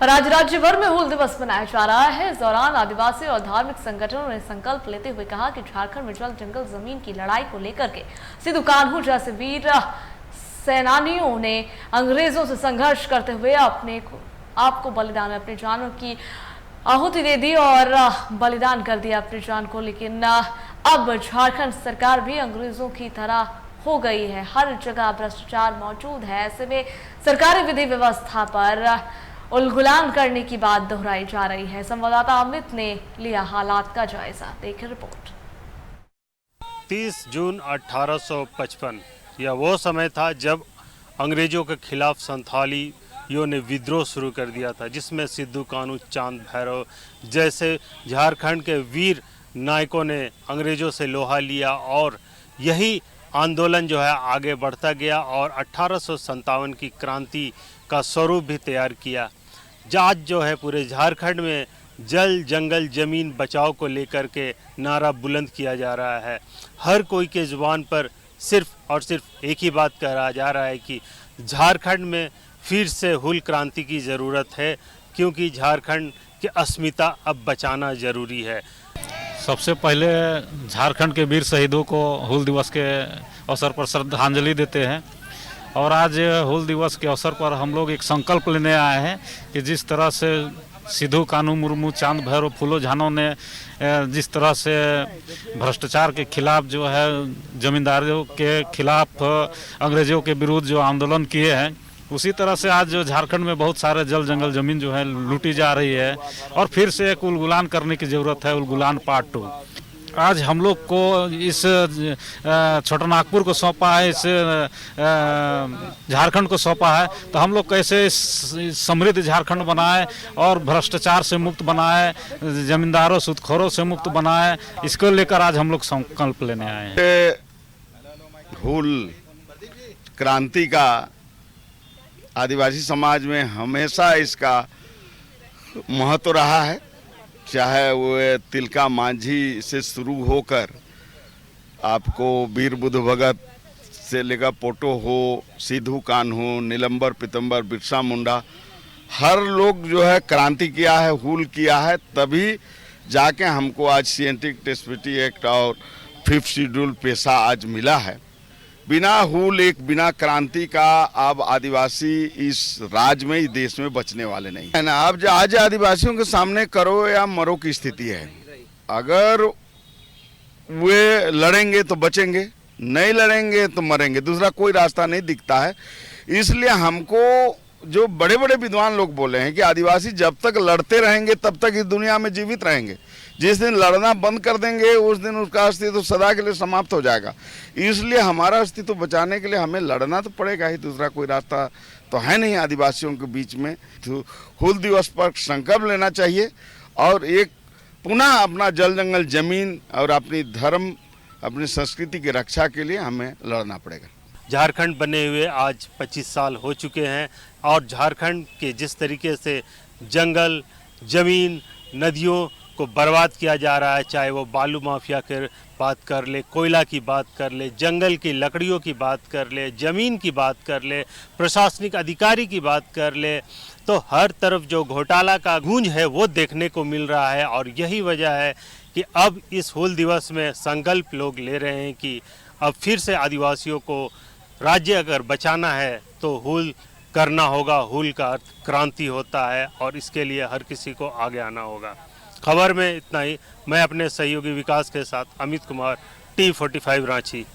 और आज राज्य भर में हूल दिवस मनाया जा रहा है। इस दौरान आदिवासी और धार्मिक संगठनों ने संकल्प लेते हुए कहा कि झारखंड में जल जंगल जमीन की लड़ाई को लेकर के सिद्धू कान्हू जैसे वीर सेनानियों ने अंग्रेजों से संघर्ष करते हुए अपने आपको बलिदान, अपनी जानों की आहुति दे दी और बलिदान कर दिया अपनी जान को। लेकिन अब झारखंड सरकार भी अंग्रेजों की तरह हो गई है। हर जगह भ्रष्टाचार मौजूद है। ऐसे में सरकारी विधि व्यवस्था पर उलगुलान करने की बात दोहराई जा रही है। संवाददाता अमित ने लिया हालात का जायजा, देखें रिपोर्ट। 30 जून 1855 यह वो समय था जब अंग्रेजों के खिलाफ संथालियों ने विद्रोह शुरू कर दिया था, जिसमें सिद्धू कान्हू, चांद भैरव जैसे झारखंड के वीर नायकों ने अंग्रेजों से लोहा लिया और यही आंदोलन जो है आगे बढ़ता गया और 1857 की क्रांति का स्वरूप भी तैयार किया। आज जो है पूरे झारखंड में जल जंगल जमीन बचाओ को लेकर के नारा बुलंद किया जा रहा है। हर कोई के जुबान पर सिर्फ और सिर्फ एक ही बात कहा जा रहा है कि झारखंड में फिर से हूल क्रांति की ज़रूरत है, क्योंकि झारखंड की अस्मिता अब बचाना ज़रूरी है। सबसे पहले झारखंड के वीर शहीदों को हूल दिवस के अवसर पर श्रद्धांजलि देते हैं। और आज हूल दिवस के अवसर पर हम लोग एक संकल्प लेने आए हैं कि जिस तरह से सिद्धू कान्हू मुर्मू, चांद भैरव, फूलो झानो ने जिस तरह से भ्रष्टाचार के खिलाफ जो है, जमींदारों के खिलाफ अंग्रेजों के विरुद्ध जो आंदोलन किए हैं, उसी तरह से आज जो झारखंड में बहुत सारे जल जंगल जमीन जो है लूटी जा रही है और फिर से एक उलगुलान करने की ज़रूरत है, उलगुलान पार्ट 2। आज हम लोग को इस छोटा नागपुर को सौंपा है, इस झारखंड को सौंपा है, तो हम लोग कैसे समृद्ध झारखंड बनाए और भ्रष्टाचार से मुक्त बनाए, जमींदारों सूदखोरों से मुक्त बनाए, इसको लेकर आज हम लोग संकल्प लेने आए हैं। हूल क्रांति का आदिवासी समाज में हमेशा इसका महत्व रहा है, चाहे वो तिलका मांझी से शुरू होकर आपको वीर बुद्ध भगत से लेकर पोटो हो, सिद्धू कान्हू, नीलंबर पीतम्बर, बिरसा मुंडा, हर लोग जो है क्रांति किया है, हूल किया है, तभी जाके हमको आज साइंटिफिक टेस्टिटी एक्ट और 5th शेड्यूल पेशा आज मिला है। बिना हूल, एक बिना क्रांति का अब आदिवासी इस राज्य में, इस देश में बचने वाले नहीं है ना। अब आज आदिवासियों के सामने करो या मरो की स्थिति है। अगर वे लड़ेंगे तो बचेंगे, नहीं लड़ेंगे तो मरेंगे, दूसरा कोई रास्ता नहीं दिखता है। इसलिए हमको जो बड़े बड़े विद्वान लोग बोले हैं कि आदिवासी जब तक लड़ते रहेंगे तब तक इस दुनिया में जीवित रहेंगे। जिस दिन लड़ना बंद कर देंगे उस दिन उसका अस्तित्व सदा के लिए समाप्त हो जाएगा। इसलिए हमारा अस्तित्व बचाने के लिए हमें लड़ना तो पड़ेगा ही, दूसरा कोई रास्ता तो है नहीं आदिवासियों के बीच में। तो हूल दिवस पर संकल्प लेना चाहिए और एक पुनः अपना जल जंगल जमीन और अपनी धर्म, अपनी संस्कृति की रक्षा के लिए हमें लड़ना पड़ेगा। झारखंड बने हुए आज 25 साल हो चुके हैं और झारखंड के जिस तरीके से जंगल, जमीन, नदियों को बर्बाद किया जा रहा है, चाहे वो बालू माफिया की बात कर ले, कोयला की बात कर ले, जंगल की लकड़ियों की बात कर ले, ज़मीन की बात कर ले, प्रशासनिक अधिकारी की बात कर ले, तो हर तरफ जो घोटाला का गूंज है वो देखने को मिल रहा है। और यही वजह है कि अब इस हूल दिवस में संकल्प लोग ले रहे हैं कि अब फिर से आदिवासियों को राज्य अगर बचाना है तो हूल करना होगा। हूल का अर्थ क्रांति होता है और इसके लिए हर किसी को आगे आना होगा। खबर में इतना ही। मैं अपने सहयोगी विकास के साथ अमित कुमार, T45 रांची।